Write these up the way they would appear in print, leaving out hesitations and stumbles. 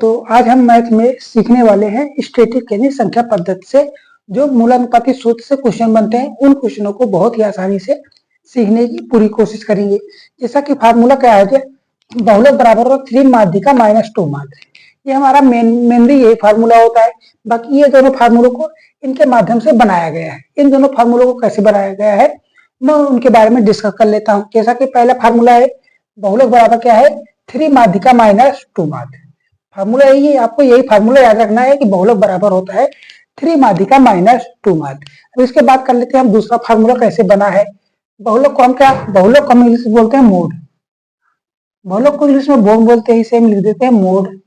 दोस्तों, आज हम मैथ में सीखने वाले हैं स्टैटिक यानी संख्या पद्धति से जो मूलानुपाती सूत्र से क्वेश्चन बनते हैं। उन क्वेश्चनों को बहुत ही आसानी से सीखने की पूरी कोशिश करेंगे। जैसा कि फार्मूला क्या है, बहुलक बराबर हो 3 माध्यिका माइनस 2 माध्य। ये हमारा मेनली यही फार्मूला होता है। बाकी ये दोनों फार्मूलों को इनके माध्यम से बनाया गया है। इन दोनों फार्मूलों को कैसे बनाया गया है मैं उनके बारे में डिस्कस कर लेता हूँ। जैसा कि पहला फार्मूला है, बहुलक बराबर क्या है, 3 माध्यिका माइनस 2 माध्य। फार्मूला यही है, आपको यही फार्मूला याद रखना है कि बहुलक बराबर होता है 3 माध्यिका माइनस 2 माध्य। अब इसके बाद कर लेते हैं हम दूसरा फार्मूला कैसे बना है। बहुलक को हम बहुलक को हम इंग्लिश में बोलते हैं मोड। बहुलक को इंग्लिश में मोड बोलते हैं, इसे हम लिख देते हैं मोड।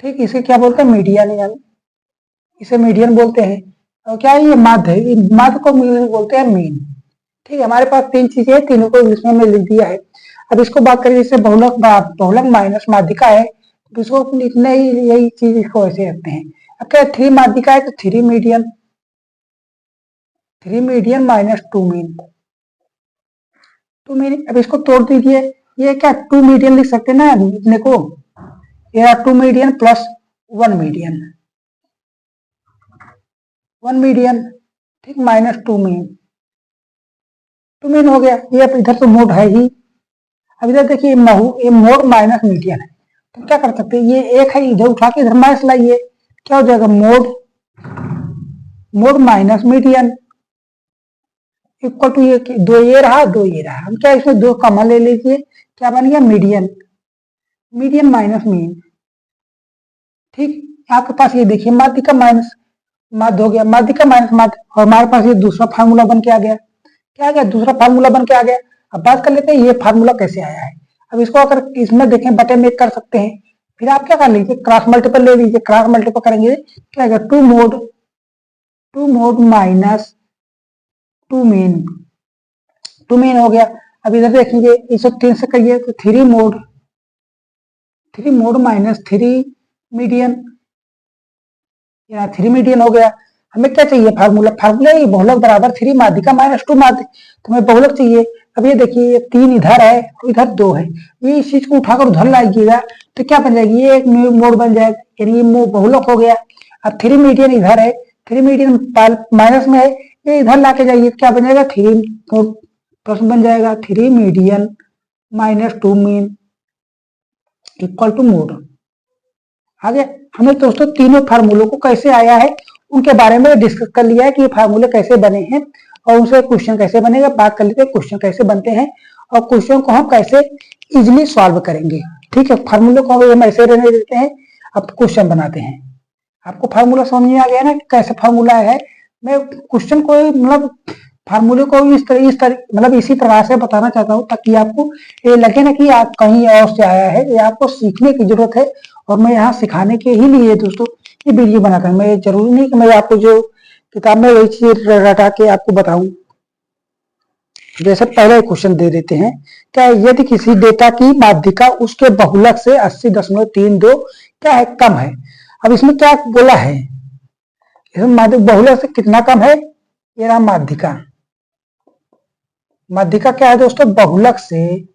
ठीक, इसे क्या बोलते हैं, मीडियन, यानी इसे मीडियन बोलते हैं। और क्या है, ये माध्य है, माध्य को इंग्लिश में बोलते हैं मीन। ठीक है, हमारे पास तीन चीजें हैं, तीनों को इंग्लिश में हमने लिख दिया है। अब इसको बात करें, जैसे बहुलक माइनस माध्यिका है तो इसको लिखने ही यही चीज इसको ऐसे रखते हैं। अब क्या 3 माध्यिका है तो 3 median, 3 median minus 2 mean, 2 mean. अब इसको तोड़ दीजिए, ये क्या 2 मीडियन लिख सकते हैं ना लिखने को, ये 2 मीडियन प्लस 1 मीडियन, 1 मीडियन, ठीक, माइनस 2 मीन, 2 मीन हो गया। ये अब इधर तो मोड है ही। अब इधर देखिए ये मोड माइनस मीडियन है, तो क्या कर सकते हैं, ये एक है, इधर उठा के इधर माइनस लाइए, क्या हो जाएगा, mode minus median equal to ये दो ये रहा, दो ये रहा। हम क्या इसमें दो कॉमन ले लीजिए, क्या बन गया, मीडियन, मीडियन माइनस मीन। ठीक, आपके पास ये देखिए माध्यिका माइनस माध्य हो गया, माध्यिका माइनस माध्य, और हमारे पास ये दूसरा फार्मूला बन के आ गया। क्या आ गया, दूसरा फार्मूला बन के आ गया। अब बात कर लेते हैं ये फार्मूला कैसे आया है। अब इसको अगर इसमें देखें बटे में कर सकते हैं, फिर आप क्या कर लीजिए, क्रॉस मल्टीपल ले लीजिए। क्रॉस मल्टीपल करेंगे क्या आएगा, 2 मोड माइनस 2 मीन, 2 मीन हो गया। अब इधर देखेंगे 103 से करिए तो 3 मोड माइनस 3 मीडियन, यहाँ 3 मीडियन हो गया। हमें क्या चाहिए, फार्मूला ये बहुलक बराबर 3 माध्यिका माइनस 2 माध्य, तो हमें बहुलक चाहिए। अब ये देखिए ये 3 इधर है, इधर 2 है, ये इस चीज को उठाकर उधर लाइएगा तो क्या बन जाएगी, ये एक मोड बन जाएगा, यानी ये बहुलक हो गया। अब 3 मीडियन इधर है, 3 मीडियन माइनस में है, ये इधर लाके जाइए, क्या बन जाएगा, 3 प्रश्न बन जाएगा 3 median minus 2 mean equal to mode. आगे हमने दोस्तों तीनों फार्मूलों को कैसे आया है उनके बारे में डिस्कस कर लिया है कि ये फार्मूले कैसे बने हैं और उनसे क्वेश्चन कैसे बनेगा। बात कर लेते हैं क्वेश्चन कैसे बनते हैं और क्वेश्चन को हम कैसे इजीली सॉल्व करेंगे। ठीक है, फार्मूले को हम ऐसे रहने देते हैं, अब क्वेश्चन बनाते हैं। आपको फार्मूला समझ में आ गया ना कैसे फार्मूला है। मैं क्वेश्चन को मतलब फार्मूले को इस तरह मतलब इसी तरह से बताना चाहता हूँ ताकि आपको ये लगे ना कि आप कहीं और से आया है, ये आपको सीखने की जरूरत है और मैं यहाँ सिखाने के ही लिए दोस्तों ये वीडियो बनाता हूँ। मैं जरूरी नहीं कि मैं आपको जो किताब में वही चीज रटा के आपको बताऊं। जैसे पहले क्वेश्चन दे देते हैं, क्या यदि किसी डेटा की माध्यिका उसके बहुलक से 80.32 क्या है, कम है। अब इसमें क्या बोला है, बहुलक से कितना कम है, ये रहा माध्यिका। माध्यिका क्या है दोस्तों, बहुलक से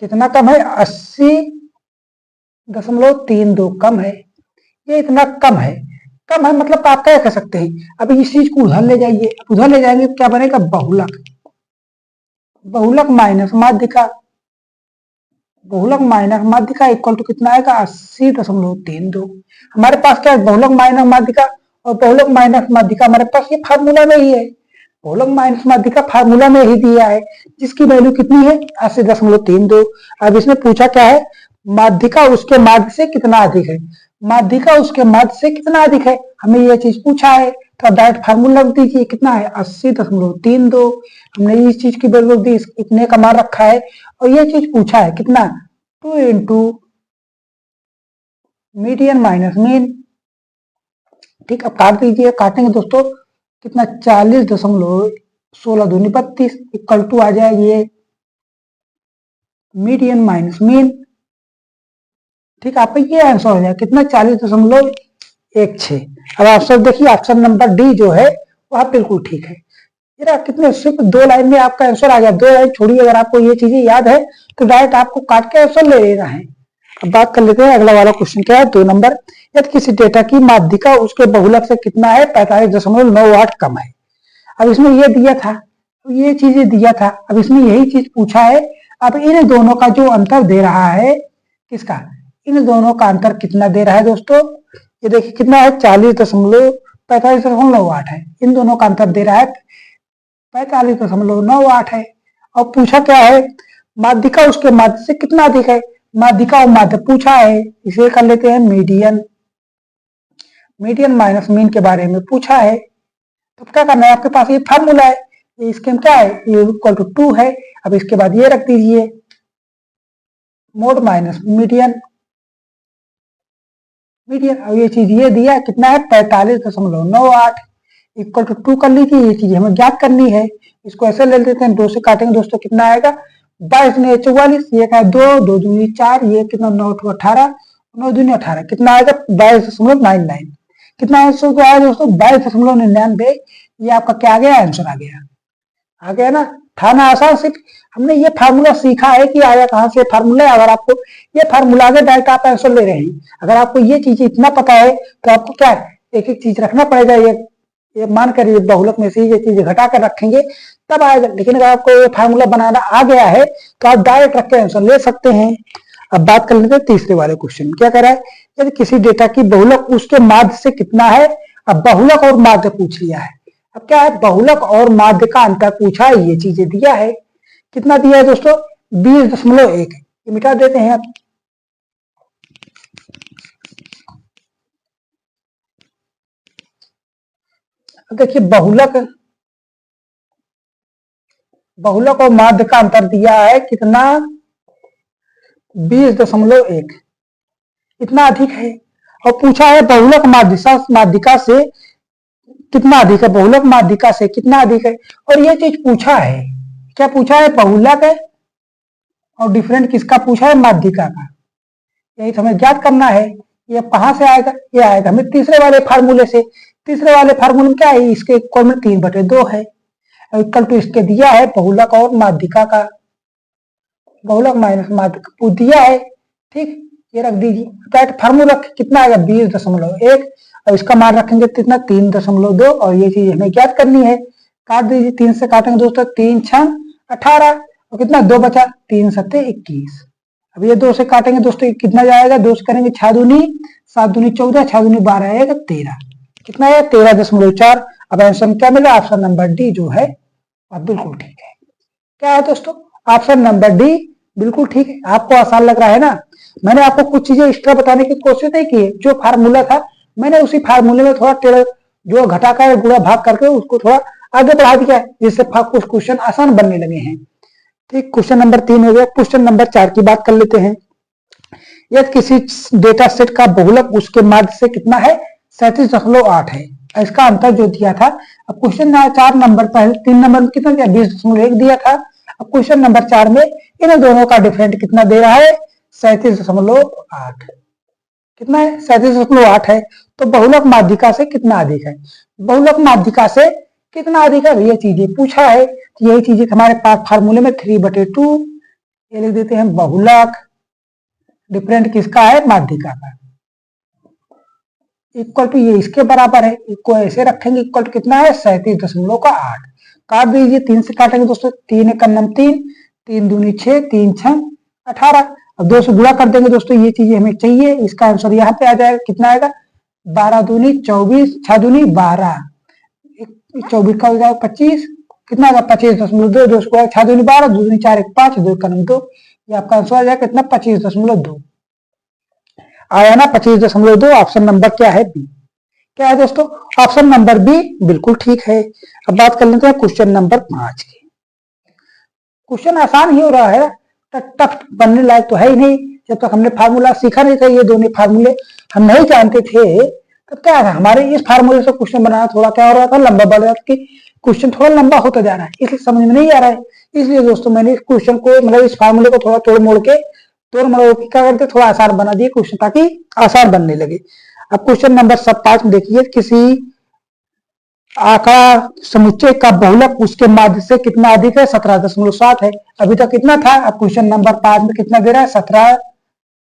कितना कम है, 80.32 कम है। ये इतना कम है, कम है मतलब आप क्या कह सकते हैं, अभी इस चीज को उधर ले जाइए, उधर ले जाएंगे क्या बनेगा, बहुलक माइनस माध्यिका, बहुलक माइनस माध्यिका इक्वल टू कितना आएगा, 80.32। हमारे पास क्या है, बहुलक माइनस माध्यिका और बहुलक माइनस माध्यिका हमारे पास ये फार्मूला में ही है। बहुलक माइनस माध्यिका फार्मूला में ही दिया है जिसकी वैल्यू कितनी है, 80.32। अब इसमें पूछा क्या है, माध्यिका उसके माध्य से कितना अधिक है, माध्यिका उसके माध्य से कितना अधिक है, हमें यह चीज पूछा है। तो डायरेक्ट फार्मूला रख दीजिए, कितना है 80.32। हमने इस चीज की वैल्यू दी, इतने का मान रखा है और ये चीज पूछा है कितना, 2 इंटू मीडियन माइनस मीन। ठीक, अब काट दीजिए, काटेंगे दोस्तों कितना, 40.16 दूनी 32 इक्वल टू आ जाएगी ये मीडियन माइनस मीन। ठीक, आपका ये आंसर हो जाएगा कितना, 40.16। अब ऑप्शन देखिए, ऑप्शन नंबर डी जो है वह बिल्कुल ठीक है। कितने सिर्फ 2 लाइन में आपका आंसर आ गया। 2 लाइन छोड़िए, अगर आपको ये चीजें याद है तो डायरेक्ट आपको काट के आंसर ले लेना है। अब बात कर लेते हैं अगला वाला क्वेश्चन क्या है 2 नंबर। यदि किसी डेटा की माध्यिका उसके बहुलक से कितना है 45.98 कम है। अब इसमें ये दिया था, ये चीजें दिया था, अब इसमें यही चीज पूछा है। अब इन दोनों का जो अंतर दे रहा है, किसका, इन दोनों का अंतर कितना दे रहा है दोस्तों, ये देखिए कितना है 40.45.98 है। इन दोनों का अंतर दे रहा है 45.98 है। और पूछा क्या है, माध्यिका उसके माध्य से कितना अधिक है। माध्यिका और माध्य पूछा है, इसे कर लेते हैं मीडियन, मीडियन माइनस मीन के बारे में पूछा है। तो क्या करना है, आपके पास ये फार्मूला है, इसके क्या है, ये इक्वल टू 2 है। अब इसके बाद ये रख दीजिए मोड माइनस मीडियन, मीडियन। अब ये चीज ये दिया कितना है 45.98 इक्वल टू 2 कर लीजिए। ये चीज हमें ज्ञात करनी है, इसको ऐसे ले लेते हैं, 2 से काटेंगे दोस्तों, कितना आएगा 22 ने 44, ये का 2 2 दूनी 4, ये कितना 9 18, 9 दूनी 18, कितना आएगा 22.99। कितना आंसर तो आया दोस्तों 22.99। ये आपका क्या आ गया, आंसर आ गया ना। था ना आसान, सिर्फ हमने ये फार्मूला सीखा है कि आया कहां से फार्मूला। अगर आपको ये फार्मूला आगे डायरेक्ट आप आंसर ले रहे हैं, अगर आपको ये चीज इतना पता है तो आपको क्या एक एक चीज रखना पड़ेगा। ये मान कर ये बहुलक में से ये चीज घटा कर रखेंगे तब आएगा। लेकिन अगर आपको ये फार्मूला बनाना आ गया है तो आप डायरेक्ट रख के आंसर ले सकते हैं। अब बात कर लेते हैं तीसरे वाले क्वेश्चन, क्या कह रहा है, यदि किसी डेटा की बहुलक उसके माध्य से कितना है। अब बहुलक और माध्य पूछ लिया है। अब क्या है, बहुलक और माध्य का अंतर पूछा है, ये चीजें दिया है। कितना दिया है दोस्तों 20.1, ये मिटा देते हैं आप। देखिए बहुलक और माध्य का अंतर दिया है कितना 20.1, इतना अधिक है। और पूछा है बहुलक माध्यिका से कितना अधिक है, बहुलक माध्यिका से कितना अधिक है। और ये चीज पूछा है, क्या पूछा है, बहुलक है और डिफरेंट किसका पूछा है, माध्यिका का। यही तो हमें ज्ञात करना है। ये कहां से आएगा, ये आएगा हमें तीसरे वाले फार्मूले से। तीसरे वाले फार्मूले में क्या है, इसके इक्वल में 3/2 है, इक्वल टू इसके दिया है बहुलक और माध्यिका का, बहुलक माइनस माध्यिका दिया है। ठीक, ये रख दीजिए, फार्मूला कितना आएगा 20.1 और इसका मान रखेंगे कितना 3.2 और ये चीज हमें ज्ञात करनी है। काट दीजिए, 3 से काटेंगे दोस्तों, 3 6 18 और कितना 2 बचा, 3 7 21। अब ये 2 से काटेंगे दोस्तों, कितना जाएगा, 2 से करेंगे 6 दूनी 7 दूनी 14, 6 दूनी 12 आएगा 13, कितना है 13.4। अब आंसर क्या मिला, ऑप्शन नंबर डी जो है अब बिल्कुल ठीक है। क्या है दोस्तों, ऑप्शन नंबर डी बिल्कुल ठीक है। आपको आसान लग रहा है ना। मैंने आपको कुछ चीजें एक्स्ट्रा बताने की कोशिश नहीं की है, जो फार्मूला था मैंने उसी फार्मूले में थोड़ा टेढ़ा जो घटाकर गुणा भाग करके उसको थोड़ा आगे बढ़ा दिया है, जिससे कुछ क्वेश्चन आसान बनने लगे हैं। ठीक, क्वेश्चन नंबर 3 हो गया। क्वेश्चन नंबर 4 की बात कर लेते हैं। यदि किसी डेटा सेट का बहुलक उसके माध्य से कितना है 37.8 है, इसका अंतर जो दिया था। अब क्वेश्चन 4 नंबर पहले 3 नंबर में कितना दिया 20.1 दिया था। अब क्वेश्चन नंबर 4 में इन दोनों का डिफरेंट कितना दे रहा है 37.8, कितना है 37.8 है। तो बहुलक माध्यिका से कितना अधिक है, बहुलक माध्यिका से कितना अधिक है, ये चीजें पूछा है। तो यही चीजें हमारे पास फार्मूले में 3/2 ये लिख देते हैं, बहुलक डिफरेंट किसका है, माध्यिका का, इक्वल टू ये इसके बराबर है, इसको ऐसे रखेंगे इक्वल टू कितना है 37.8। काट दीजिए, 3 से काटेंगे दोस्तों, 3 1 9 3, 3 दूनी 6, 3 6 18। अब 2 से गुणा कर देंगे दोस्तों, ये चीजें हमें चाहिए। इसका आंसर यहाँ पे आ जाएगा, कितना आएगा 12 दूनी 24, 6 दूनी 12, 24 का हो जाएगा 25, कितना आएगा 25.2, 2 स्क्वायर 6 दूनी 12, 2 दूनी 4 1 5, 2 1 2, ये आपका आंसर आ जाएगा कितना 25.2 आया ना 25.2। ऑप्शन नंबर क्या है, बी। क्या है दोस्तों, ऑप्शन नंबर बी बिल्कुल ठीक है। अब बात कर लेते हैं क्वेश्चन नंबर 5 की। क्वेश्चन आसान ही हो रहा है, टफ बनने लायक तो है ही नहीं। जब तक हमने फार्मूला सीखा नहीं था, ये दोनों फार्मूले हम नहीं जानते थे, तब क्या है हमारे इस फार्मूले से क्वेश्चन बनाना थोड़ा क्या हो रहा था, लंबा बढ़ रहा था कि क्वेश्चन थोड़ा लंबा होता जा रहा है, इसलिए समझ में नहीं आ रहा है। इसलिए दोस्तों मैंने इस क्वेश्चन को मतलब इस फार्मूले को थोड़ा तोड़ मोड़ के क्या करते थोड़ा आसान बना दिए क्वेश्चन, ताकि आसान बनने लगे। अब क्वेश्चन नंबर 5 में देखिए, किसी आंकड़ा समुच्चय का बहुलक उसके माध्य से कितना अधिक है 17.7 है। अभी तक कितना था, अब क्वेश्चन नंबर 5 में कितना दे रहा है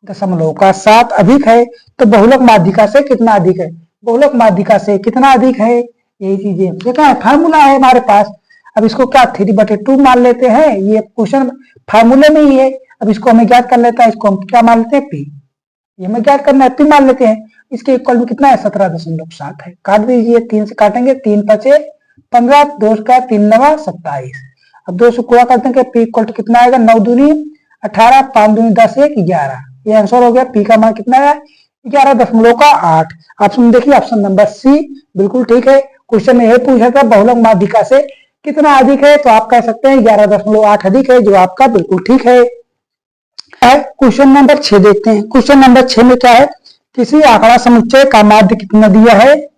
दशमलव का 7 अधिक है, तो बहुलक माध्यिका से कितना अधिक है? बहुलक माध्यिका से कितना अधिक है? यही चीजें देखा है, फार्मूला है हमारे पास। अब इसको क्या 3/2 मान लेते हैं, ये क्वेश्चन फार्मूले में ही है। अब इसको हमें ज्ञात कर लेता है, इसको हम क्या मान लेते हैं? पी। ये हमें ज्ञात करना है, पी मान लेते हैं। इसके इक्वल में कितना है? 17.7 है। काट दीजिए, 3 से काटेंगे, 3 5 15, 2 का 3 9 27। अब 2 से पूरा कर देंगे, पी इक्वल टू कितना आएगा? 9 दूनी 18, 5 दूनी 10, 1 11। ये आंसर हो गया। पी का मान कितना है? 11.8। ऑप्शन देखिए, ऑप्शन नंबर सी बिल्कुल ठीक है। क्वेश्चन में यह पूछा था बहुलक माध्यिका से कितना अधिक है, तो आप कह सकते हैं 11.8 अधिक है, जो आपका बिल्कुल ठीक है। क्वेश्चन नंबर 6 देखते हैं। क्वेश्चन नंबर 6 में क्या है? किसी आंकड़ा समुच्चय का माध्य कितना दिया है?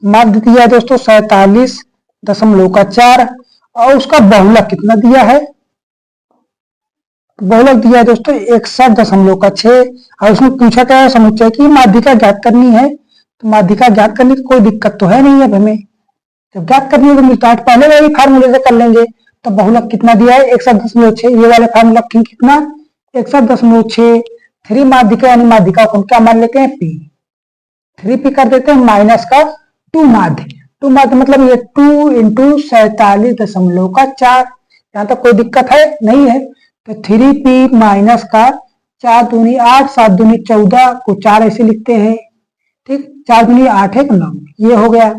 माध्य दिया है दोस्तों 47.4 और उसका बहुलक कितना दिया है? बहुलक दिया है दोस्तों 61.6 और उसमें पूछा क्या है? समुच्चय की माध्यिका ज्ञात करनी है। तो माध्यिका ज्ञात करने की कोई दिक्कत तो है नहीं है हमें। जब ज्ञात करनी है तो स्टार्ट पहले वाली फार्मूले से कर लेंगे। तो बहुलक कितना दिया है? 61.6। ये वाले फार्मूला कितना? 61.6। 3 माध्यिका यानी माध्यिका को क्या मान लेते हैं? पी। 3 पी कर देते हैं माइनस का 2 माध्य। 2 माध्य मतलब ये 2 × 47.4। यहाँ तक कोई दिक्कत है? नहीं है। तो 3p माइनस का 4 दूनी 8, 7 दूनी 14 को 4 ऐसे लिखते हैं। ठीक, 4 दूनी 8 1 9। ये हो गया।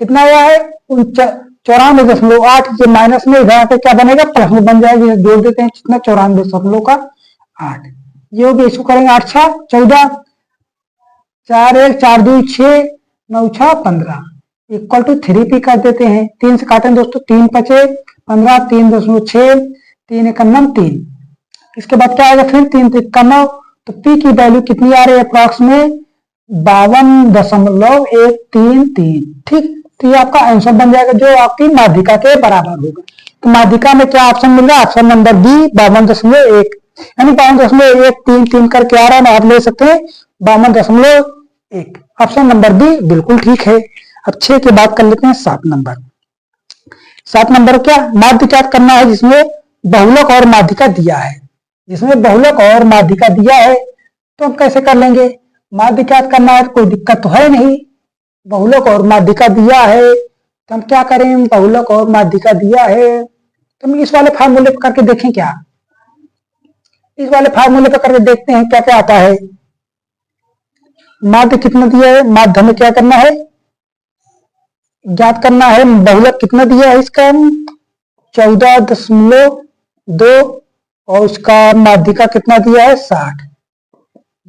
कितना आया है? 94.8। ये माइनस में इधर आके क्या बनेगा? प्लस में बन जाएगा। जोड़ देते हैं कितना? 94.8। ये हो गया। इसको करेंगे 8 6 14, 4 1 4 2 6 9 6 15 इक्वल टू 3p कर देते हैं। 3 से काटें दोस्तों, 3 5 15, 3.6, 3 1 9 3। इसके बाद क्या आएगा? फिर 3 3 का 9। तो p की वैल्यू कितनी आ रही है? अप्रॉक्स में 52.133। ठीक, तो ये आपका आंसर बन जाएगा, जो आपकी माध्यिका के बराबर होगा। तो माध्यिका में क्या ऑप्शन मिल रहा है? ऑप्शन नंबर बी 52.1 यानी 52.133 करके आ रहा है। आप ले सकते हैं 52.1। ऑप्शन नंबर बी बिल्कुल ठीक है। अब 6 की बात कर लेते हैं। 7 नंबर। 7 नंबर क्या? माध्य ज्ञात करना है जिसमें बहुलक और माध्यिका दिया है। जिसमें बहुलक और माध्यिका दिया है तो हम कैसे कर लेंगे? माध्य ज्ञात करना है तो कोई दिक्कत तो है नहीं। बहुलक और माध्यिका दिया है तो हम क्या करें? बहुलक और माध्यिका दिया है तो हम इस वाले फार्मूले पर करके देखें क्या? इस वाले फार्मूले पर करके देखते हैं क्या क्या आता है। माध्य कितना दिया है? माध्य हमें क्या करना है? ज्ञात करना है। बहुलक कितना दिया है इसका? 14.2 और उसका माध्यिका कितना दिया है? 60।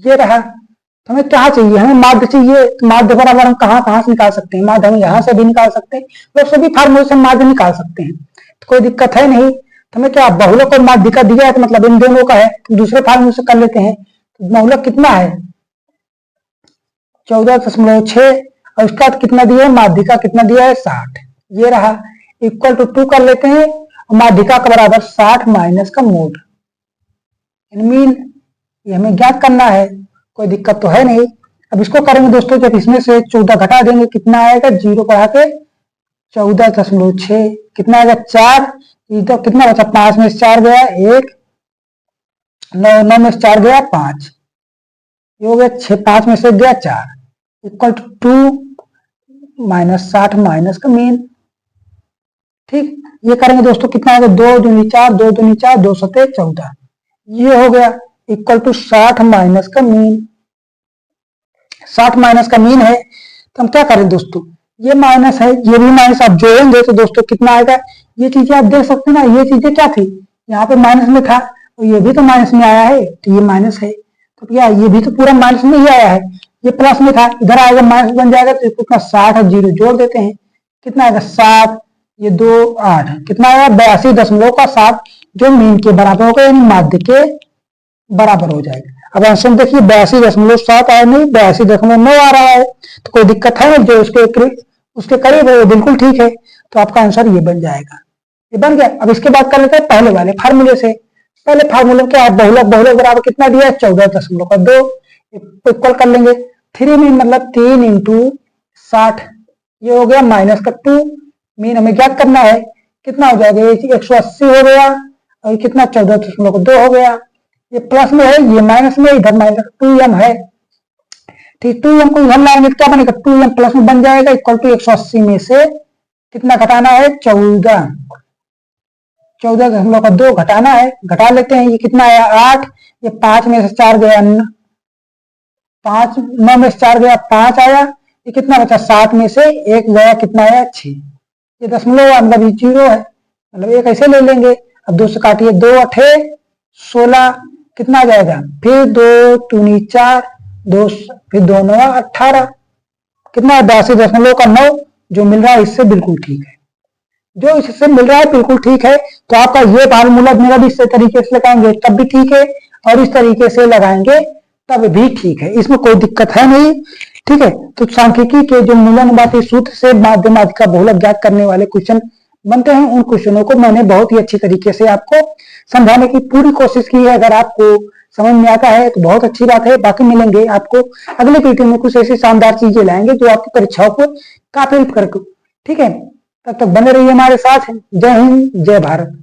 ये रहा। तो हमें क्या चाहिए? हमें माध्य चाहिए। तो माध्य बराबर हम कहां से निकाल सकते हैं? माध्य हम यहां से भी निकाल सकते हैं, वो सभी फार्मूले से माध्य निकाल सकते हैं, तो कोई दिक्कत है नहीं। तो हमें क्या बहुलक और माध्यिका दिया है तो मतलब इन दोनों का है, तो दूसरे फार्मूले से कर लेते हैं। तो बहुलक कितना है? 14.6 और उसका कितना दिया है? माध्यिका कितना दिया है? 60। ये रहा। इक्वल टू 2 कर लेते हैं। माध्यिका का बराबर 60 माइनस का मोड मीन। ये हमें ज्ञात करना है, कोई दिक्कत तो है नहीं। अब इसको करेंगे दोस्तों, जब इसमें से 14 घटा देंगे कितना आएगा? 0 बढ़ा के 14.6 कितना आएगा? 4। तो कितना बचा? 5 में से 4 गया 1, 9 9 में से 4 गया 5, ये हो गया 6, 5 में से गया 4 इक्वल टू 2 माइनस 60 माइनस का मीन। ठीक, ये करेंगे दोस्तों कितना आएगा? 2 दूनी 4, 2 दूनी 4, 2 सते 14। ये हो गया इक्वल टू 60 माइनस का मीन। 60 माइनस का मीन है तो हम क्या करें दोस्तों? ये माइनस है, ये भी माइनस, आप जोड़ेंगे तो दोस्तों कितना आएगा? ये चीजें आप देख सकते हैं ना, ये चीजें क्या थी? यहाँ पे माइनस में था और ये भी तो माइनस में आया है, तो ये माइनस है। तो क्या ये भी तो पूरा माइनस में ही आया है, ये प्लस में था, इधर आएगा माइनस बन जाएगा। तो कितना? 60 और 0 जोड़ देते हैं, कितना आएगा? 7, ये 2 8, कितना आएगा? 82.7 जो मीन के बराबर होगा, यानी माध्य के बराबर हो जाएगा। अब आंसर देखिए 82.7 आया नहीं, 82.9 आ रहा है, तो कोई दिक्कत है? जो उसके करीब है वो बिल्कुल ठीक है। तो आपका आंसर ये बन जाएगा। ये बन गया। अब इसके बाद कर लेते हैं पहले वाले फार्मूले से। पहले फार्मूले क्या है? बहुलक बराबर कितना दिया है? 14.2 इक्वल कर लेंगे 3 मीन मतलब 3 × 60। ये हो गया माइनस का 2 मीन हमें ज्ञात करना है, कितना हो जाएगा? 180 हो गया और कितना? 14.2 हो गया। ये प्लस में है, ये माइनस में, इधर माइनस 2m है। ठीक, 2m को इधर लाएंगे तो क्या बनेगा, 2m प्लस में बन जाएगा, इक्वल टू 180 में से कितना घटाना है, 14। 14 हम लोग का 2 घटाना है, घटा लेते हैं। ये कितना आया 8, ये 5 में से 4 गया 5, 9 में से 4 गया 5 आया, ये कितना बचा 7 में से 1 गया, कितना आया 6। ये दशमलव मतलब ये 0 है, मतलब एक ऐसे ले लेंगे। अब 2 से काटिए, 2 अठे 16, कितना आ जाएगा, फिर 2 दूनी 4, 2 फिर 2 9 18, कितना 82.9 जो मिल रहा है इससे बिल्कुल ठीक है। जो इससे मिल रहा है बिल्कुल ठीक है, तो आपका ये फार्मूला मेरा भी इस तरीके से लगाएंगे तब भी ठीक है, और इस तरीके से लगाएंगे तब भी ठीक है, इसमें कोई दिक्कत है नहीं। ठीक है, तो सांख्यिकी के जो मूलानुपाती सूत्र से माध्यमाधिका बहुलक ज्ञात करने वाले क्वेश्चन बनते हैं, उन क्वेश्चनों को मैंने बहुत ही अच्छी तरीके से आपको समझाने की पूरी कोशिश की है। अगर आपको समझ में आता है तो बहुत अच्छी बात है। बाकी मिलेंगे आपको अगले वीडियो में, कुछ ऐसी शानदार चीजें लाएंगे जो आपकी परीक्षाओं को काफी हेल्प करेंगे। ठीक है, तब तक बने रहिए हमारे साथ। जय हिंद, जय भारत।